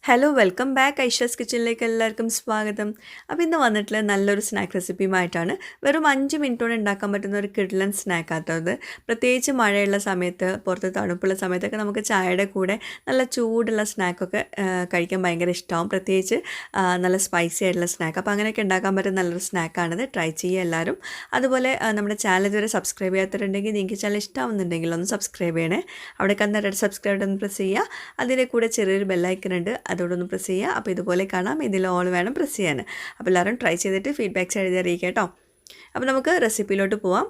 Hello welcome back Aisha's കിച്ചണിലേക്ക് എല്ലാവർക്കും സ്വാഗതം. അപ്പോൾ ഇന്ന് വന്നിട്ടുള്ള നല്ലൊരു സ്നാക്ക് റെസിപ്പിയുമായിട്ടാണ്. വെറും 5 മിനിറ്റ് കൊണ്ട് ഉണ്ടാക്കാൻ പറ്റുന്ന ഒരു കിഡ്ലൻ സ്നാക്ക് ആത്തത്. പ്രത്യേകിച്ച് മഴയുള്ള സമയത്ത് പുറത്ത് തണുപ്പുള്ള സമയത്തൊക്കെ നമുക്ക് ചായയുടെ കൂടെ നല്ല ചൂടുള്ള സ്നാക്കൊക്കെ കഴിക്കാൻ ഭയങ്കര ഇഷ്ടമാവും. പ്രത്യേകിച്ച് നല്ല സ്പൈസി ആയിട്ടുള്ള സ്നാക്ക്. അപ്പോൾ അങ്ങനെയൊക്കെ ഉണ്ടാക്കാൻ പറ്റുന്ന നല്ലൊരു സ്നാക്കാണിത്. ട്രൈ ചെയ്യുക എല്ലാവരും. അതുപോലെ നമ്മുടെ ചാനൽ ഇതുവരെ സബ്സ്ക്രൈബ് ചെയ്യാത്തവരുണ്ടെങ്കിൽ നിങ്ങൾക്ക് ചാനൽ ഇഷ്ടമാവുന്നുണ്ടെങ്കിൽ ഒന്ന് സബ്സ്ക്രൈബ് ചെയ്യണേ. അവിടെ കണ്ട റെഡ് സബ്സ്ക്രൈബ് ഒന്ന് പ്രസ് ചെയ്യുക. അതിൻ്റെ കൂടെ ചെറിയൊരു ബെല്ലൈക്കൺ ഉണ്ട്, അതോടൊന്ന് പ്രസ് ചെയ്യുക. അപ്പോൾ ഇതുപോലെ കാണാം, ഇതിൽ ഓൾ വേണം പ്രസ് ചെയ്യാൻ. അപ്പോൾ എല്ലാവരും ട്രൈ ചെയ്തിട്ട് ഫീഡ്ബാക്ക്സ് എഴുതി അറിയിക്കുക കേട്ടോ. അപ്പോൾ നമുക്ക് റെസിപ്പിയിലോട്ട് പോവാം.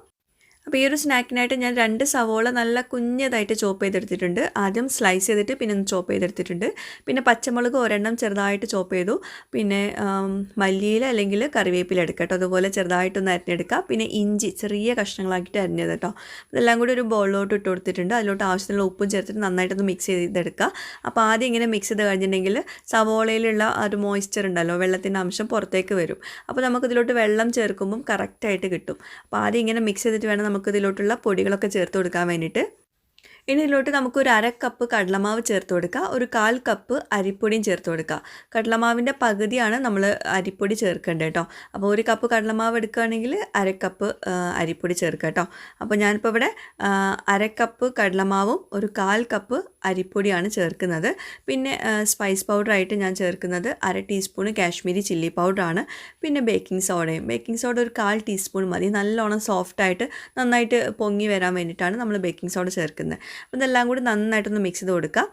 അപ്പോൾ ഈ ഒരു സ്നാക്കിനായിട്ട് ഞാൻ 2 സവോള നല്ല കുഞ്ഞതായിട്ട് ചോപ്പ് ചെയ്തെടുത്തിട്ടുണ്ട്. ആദ്യം സ്ലൈസ് ചെയ്തിട്ട് പിന്നെ ഒന്ന് ചോപ്പ് ചെയ്തെടുത്തിട്ടുണ്ട്. പിന്നെ പച്ചമുളക് ഒരെണ്ണം ചെറുതായിട്ട് ചോപ്പ് ചെയ്തു. പിന്നെ മല്ലിയില അല്ലെങ്കിൽ കറിവേപ്പില എടുക്കുക കേട്ടോ. അതുപോലെ ചെറുതായിട്ടൊന്ന് അരിഞ്ഞെടുക്കുക. പിന്നെ ഇഞ്ചി ചെറിയ കഷ്ണങ്ങളാക്കിയിട്ട് അരിഞ്ഞത് കേട്ടോ. ഇതെല്ലാം കൂടി ഒരു ബൗളിലോട്ട് ഇട്ട് കൊടുത്തിട്ടുണ്ട്. അതിലോട്ട് ആവശ്യത്തിനുള്ള ഉപ്പും ചേർത്തിട്ട് നന്നായിട്ടൊന്ന് മിക്സ് ചെയ്തെടുക്കുക. അപ്പോൾ ആദ്യം ഇങ്ങനെ മിക്സ് ചെയ്ത് കഴിഞ്ഞിട്ടുണ്ടെങ്കിൽ സവോളയിലുള്ള ആ ഒരു മോയ്സ്ചർ ഉണ്ടല്ലോ, വെള്ളത്തിൻ്റെ അംശം പുറത്തേക്ക് വരും. അപ്പോൾ നമുക്കിതിലോട്ട് വെള്ളം ചേർക്കുമ്പം കറക്റ്റായിട്ട് കിട്ടും. അപ്പോൾ ആദ്യം ഇങ്ങനെ മിക്സ് ചെയ്തിട്ട് വേണം നമുക്കിതിലോട്ടുള്ള പൊടികളൊക്കെ ചേർത്ത് കൊടുക്കാൻ വേണ്ടിയിട്ട്. ഇനി ഇതിലോട്ട് നമുക്കൊരു 1/2 കപ്പ് കടലമാവ് ചേർത്ത് കൊടുക്കുക. ഒരു 1/4 കപ്പ് അരിപ്പൊടിയും ചേർത്ത് കൊടുക്കുക. കടലമാവിൻ്റെ പകുതിയാണ് നമ്മൾ അരിപ്പൊടി ചേർക്കേണ്ടത് കേട്ടോ. അപ്പോൾ 1 കപ്പ് കടലമാവ് എടുക്കുകയാണെങ്കിൽ 1/2 കപ്പ് അരിപ്പൊടി ചേർക്കുക കേട്ടോ. അപ്പോൾ ഞാനിപ്പോൾ ഇവിടെ 1/2 കപ്പ് കടലമാവും ഒരു 1/4 കപ്പ് അരിപ്പൊടിയാണ് ചേർക്കുന്നത്. പിന്നെ സ്പൈസ് പൗഡറായിട്ട് ഞാൻ ചേർക്കുന്നത് 1/2 ടീസ്പൂൺ കാശ്മീരി ചില്ലി പൗഡറാണ്. പിന്നെ ബേക്കിംഗ് സോഡ ഒരു 1/4 ടീസ്പൂൺ മതി. നല്ലോണം സോഫ്റ്റായിട്ട് നന്നായിട്ട് പൊങ്ങി വരാൻ വേണ്ടിയിട്ടാണ് നമ്മൾ ബേക്കിംഗ് സോഡ ചേർക്കുന്നത്. അപ്പോൾ ഇതെല്ലാം കൂടി നന്നായിട്ടൊന്ന് മിക്സ് ചെയ്ത് കൊടുക്കുക.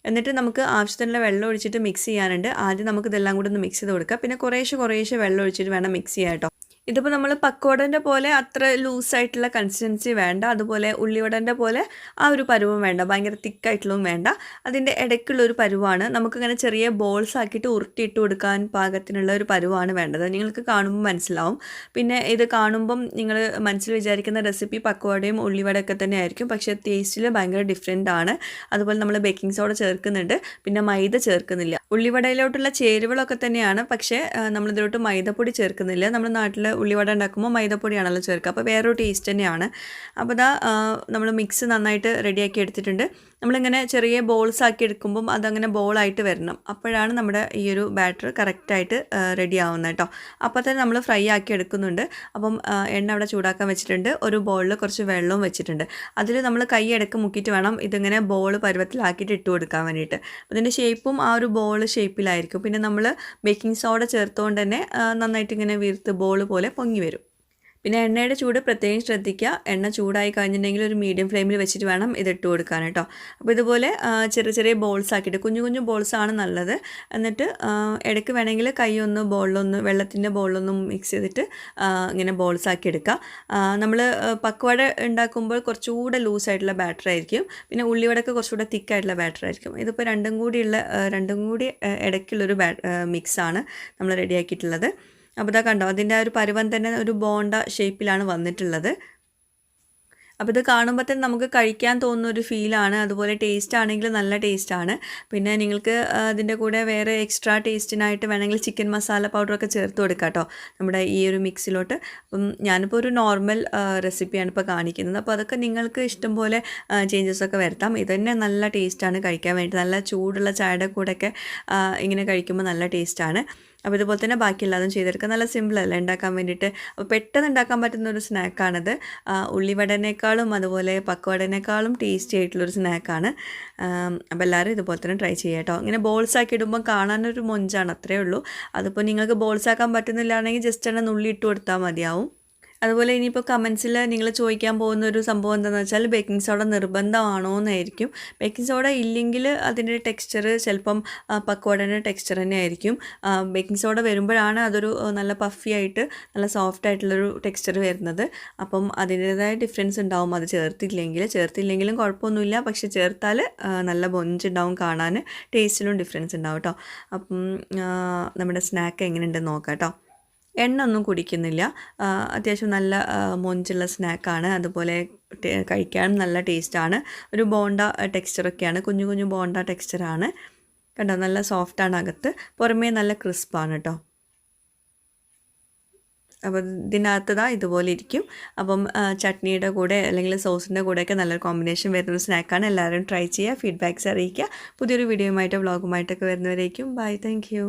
എന്നിട്ട് നമുക്ക് ആവശ്യത്തിനുള്ള വെള്ളം ഒഴിച്ചിട്ട് മിക്സ് ചെയ്യാനുണ്ട്. ആദ്യം നമുക്ക് ഇതെല്ലാം കൂടി ഒന്ന് മിക്സ് ചെയ്ത് കൊടുക്കുക. പിന്നെ കുറേശ്ശെ വെള്ളം ഒഴിച്ചിട്ട് വേണം മിക്സ് ചെയ്യാൻ കേട്ടോ. ഇതിപ്പോൾ നമ്മൾ പക്കവടൻ്റെ പോലെ അത്ര ലൂസായിട്ടുള്ള കൺസിസ്റ്റൻസി വേണ്ട, അതുപോലെ ഉള്ളിവടൻ്റെ പോലെ ആ ഒരു പരുവം വേണ്ട, ഭയങ്കര തിക്കായിട്ടുള്ളതും വേണ്ട. അതിൻ്റെ ഇടയ്ക്കുള്ളൊരു പരുവാണ്. നമുക്കിങ്ങനെ ചെറിയ ബോൾസ് ആക്കിയിട്ട് ഉരുട്ടിയിട്ട് കൊടുക്കാൻ പാകത്തിനുള്ള ഒരു പരുവാണ് വേണ്ടത്. നിങ്ങൾക്ക് കാണുമ്പോൾ മനസ്സിലാവും. പിന്നെ ഇത് കാണുമ്പം നിങ്ങൾ മനസ്സിൽ വിചാരിക്കുന്ന റെസിപ്പി പക്കവടയും ഉള്ളിവടയൊക്കെ തന്നെ ആയിരിക്കും, പക്ഷേ ടേസ്റ്റിൽ ഭയങ്കര ഡിഫറെൻ്റ് ആണ്. അതുപോലെ നമ്മൾ ബേക്കിംഗ് സോഡ ചേർക്കുന്നുണ്ട്, പിന്നെ മൈദ ചേർക്കുന്നില്ല. ഉള്ളിവടയിലോട്ടുള്ള ചേരുവകളൊക്കെ തന്നെയാണ്, പക്ഷേ നമ്മളിതിലോട്ട് മൈദപ്പൊടി ചേർക്കുന്നില്ല. നമ്മുടെ നാട്ടിൽ ഉള്ളിവട ഉണ്ടാക്കുമ്പോൾ മൈദപ്പൊടിയാണല്ലോ ചേർക്കുക, അപ്പോൾ വേറൊരു ടേസ്റ്റ് തന്നെയാണ്. അപ്പോൾ നമ്മൾ മിക്സ് നന്നായിട്ട് റെഡിയാക്കി എടുത്തിട്ടുണ്ട്. നമ്മളിങ്ങനെ ചെറിയ ബോൾസ് ആക്കി എടുക്കുമ്പം അതങ്ങനെ ബോളായിട്ട് വരണം. അപ്പോഴാണ് നമ്മുടെ ഈ ഒരു ബാറ്റർ കറക്റ്റായിട്ട് റെഡി ആവുന്നത് കേട്ടോ. അപ്പോൾ തന്നെ നമ്മൾ ഫ്രൈ ആക്കി എടുക്കുന്നുണ്ട്. അപ്പം എണ്ണ അവിടെ ചൂടാക്കാൻ വെച്ചിട്ടുണ്ട്. ഒരു ബോളിൽ കുറച്ച് വെള്ളവും വെച്ചിട്ടുണ്ട്. അതിൽ നമ്മൾ കൈ ഇടയ്ക്ക് മുക്കിയിട്ട് വേണം ഇതിങ്ങനെ ബോൾ പരുവത്തിലാക്കിയിട്ട് ഇട്ട് കൊടുക്കാൻ വേണ്ടിയിട്ട്. അതിൻ്റെ ഷേപ്പും ആ ഒരു ബോൾ ഷേപ്പിലായിരിക്കും. പിന്നെ നമ്മൾ ബേക്കിംഗ് സോഡ ചേർത്തുകൊണ്ട് തന്നെ നന്നായിട്ട് ഇങ്ങനെ വീർത്ത് ബോൾ പോലെ പൊങ്ങി വരും. പിന്നെ എണ്ണയുടെ ചൂട് പ്രത്യേകം ശ്രദ്ധിക്കുക. എണ്ണ ചൂടായി കഴിഞ്ഞിട്ടുണ്ടെങ്കിൽ ഒരു മീഡിയം ഫ്ലെയിമിൽ വെച്ചിട്ട് വേണം ഇതിട്ട് കൊടുക്കാൻ കേട്ടോ. അപ്പോൾ ഇതുപോലെ ചെറിയ ബോൾസ് ആക്കിയിട്ട് കുഞ്ഞു ബോൾസാണ് നല്ലത്. എന്നിട്ട് ഇടയ്ക്ക് വേണമെങ്കിൽ കൈ ഒന്ന് ബോളിലൊന്ന് വെള്ളത്തിൻ്റെ ബോളിലൊന്നും മിക്സ് ചെയ്തിട്ട് ഇങ്ങനെ ബോൾസ് ആക്കി എടുക്കുക. നമ്മൾ പക്കവട ഉണ്ടാക്കുമ്പോൾ കുറച്ചുകൂടെ ലൂസായിട്ടുള്ള ബാറ്റർ ആയിരിക്കും. പിന്നെ ഉള്ളിവടക്ക് കുറച്ചുകൂടെ തിക്കായിട്ടുള്ള ബാറ്റർ ആയിരിക്കും. ഇതിപ്പോൾ രണ്ടും കൂടി ഇടയ്ക്കുള്ളൊരു മിക്സാണ് നമ്മൾ റെഡിയാക്കിയിട്ടുള്ളത്. അപ്പോൾ കണ്ടോ, അതിൻ്റെ ആ ഒരു പരുവം തന്നെ ഒരു ബോണ്ട ഷേപ്പിലാണ് വന്നിട്ടുള്ളത്. അപ്പോൾ ഇത് കാണുമ്പോൾ തന്നെ നമുക്ക് കഴിക്കാൻ തോന്നുന്ന ഒരു ഫീലാണ്. അതുപോലെ ടേസ്റ്റ് ആണെങ്കിൽ നല്ല ടേസ്റ്റാണ്. പിന്നെ നിങ്ങൾക്ക് അതിൻ്റെ കൂടെ വേറെ എക്സ്ട്രാ ടേസ്റ്റിനായിട്ട് വേണമെങ്കിൽ ചിക്കൻ മസാല പൗഡറൊക്കെ ചേർത്ത് കൊടുക്കാം കേട്ടോ നമ്മുടെ ഈ ഒരു മിക്സിലോട്ട്. അപ്പം ഞാനിപ്പോൾ ഒരു നോർമൽ റെസിപ്പിയാണ് ഇപ്പോൾ കാണിക്കുന്നത്. അപ്പോൾ അതൊക്കെ നിങ്ങൾക്ക് ഇഷ്ടം പോലെ ചേഞ്ചസൊക്കെ വരുത്താം. ഇത് തന്നെ നല്ല ടേസ്റ്റാണ് കഴിക്കാൻ വേണ്ടി. നല്ല ചൂടുള്ള ചായയുടെ കൂടെയൊക്കെ ഇങ്ങനെ കഴിക്കുമ്പോൾ നല്ല ടേസ്റ്റാണ്. അപ്പോൾ ഇതുപോലെ തന്നെ ബാക്കിയുള്ളതും ചെയ്തെടുക്കുക. നല്ല സിമ്പിളല്ല ഉണ്ടാക്കാൻ വേണ്ടിയിട്ട്. അപ്പോൾ പെട്ടെന്ന് ഉണ്ടാക്കാൻ പറ്റുന്ന ഒരു സ്നാക്കാണിത്. ഉള്ളിവടനേക്കാളും അതുപോലെ പക്കവടനേക്കാളും ടേസ്റ്റി ആയിട്ടുള്ളൊരു സ്നാക്കാണ്. അപ്പോൾ എല്ലാവരും ഇതുപോലെ തന്നെ ട്രൈ ചെയ്യുക കേട്ടോ. ഇങ്ങനെ ബോൾസ് ആക്കി ഇടുമ്പോൾ കാണാനൊരു മൊഞ്ചാണ്, അത്രയേ ഉള്ളൂ. അതിപ്പോൾ നിങ്ങൾക്ക് ബോൾസ് ആക്കാൻ പറ്റുന്നില്ലാണെങ്കിൽ ജസ്റ്റ് തന്നെ നുള്ളി ഇട്ട് കൊടുത്താൽ മതിയാവും. അതുപോലെ ഇനിയിപ്പോൾ കമൻസിൽ നിങ്ങൾ ചോദിക്കാൻ പോകുന്ന ഒരു സംഭവം എന്താണെന്ന് വെച്ചാൽ ബേക്കിംഗ് സോഡ നിർബന്ധമാണോ എന്നായിരിക്കും. ബേക്കിംഗ് സോഡ ഇല്ലെങ്കിൽ അതിൻ്റെ ടെക്സ്ചർ ചിലപ്പം പക്കോടൻ്റെ ടെക്സ്ചർ തന്നെ ആയിരിക്കും. ബേക്കിംഗ് സോഡ വരുമ്പോഴാണ് അതൊരു നല്ല പഫി ആയിട്ട് നല്ല സോഫ്റ്റ് ആയിട്ടുള്ളൊരു ടെക്സ്ചർ വരുന്നത്. അപ്പം അതിൻ്റേതായ ഡിഫറൻസ് ഉണ്ടാവും അത് ചേർത്തില്ലെങ്കിലും കുഴപ്പമൊന്നുമില്ല. പക്ഷെ ചേർത്താൽ നല്ല ബൊഞ്ചുണ്ടാവും, കാണാൻ ടേസ്റ്റിലും ഡിഫറൻസ് ഉണ്ടാവും കേട്ടോ. അപ്പം നമ്മുടെ സ്നാക്ക് എങ്ങനെയുണ്ടെന്ന് നോക്കാം കേട്ടോ. എണ്ണ ഒന്നും കുടിക്കുന്നില്ല. അത്യാവശ്യം നല്ല മൊഞ്ചുള്ള സ്നാക്കാണ്. അതുപോലെ കഴിക്കാനും നല്ല ടേസ്റ്റാണ്. ഒരു ബോണ്ട ടെക്സ്ചറൊക്കെയാണ്, കുഞ്ഞു ബോണ്ട ടെക്സ്ചറാണ്. കണ്ടോ, നല്ല സോഫ്റ്റാണ് അകത്ത്, പുറമേ നല്ല ക്രിസ്പാണ് കേട്ടോ. അപ്പോൾ ഇതിനകത്ത് ദാ ഇതുപോലെ ഇരിക്കും. അപ്പം ചട്നിയുടെ കൂടെ അല്ലെങ്കിൽ സോസിൻ്റെ കൂടെയൊക്കെ നല്ലൊരു കോമ്പിനേഷൻ വരുന്നൊരു സ്നാക്കാണ്. എല്ലാവരും ട്രൈ ചെയ്യുക, ഫീഡ്ബാക്ക്സ് അറിയിക്കുക. പുതിയൊരു വീഡിയോയുമായിട്ടോ വ്ളോഗുമായിട്ടൊക്കെ വരുന്നവരേക്കും ബൈ, താങ്ക് യു.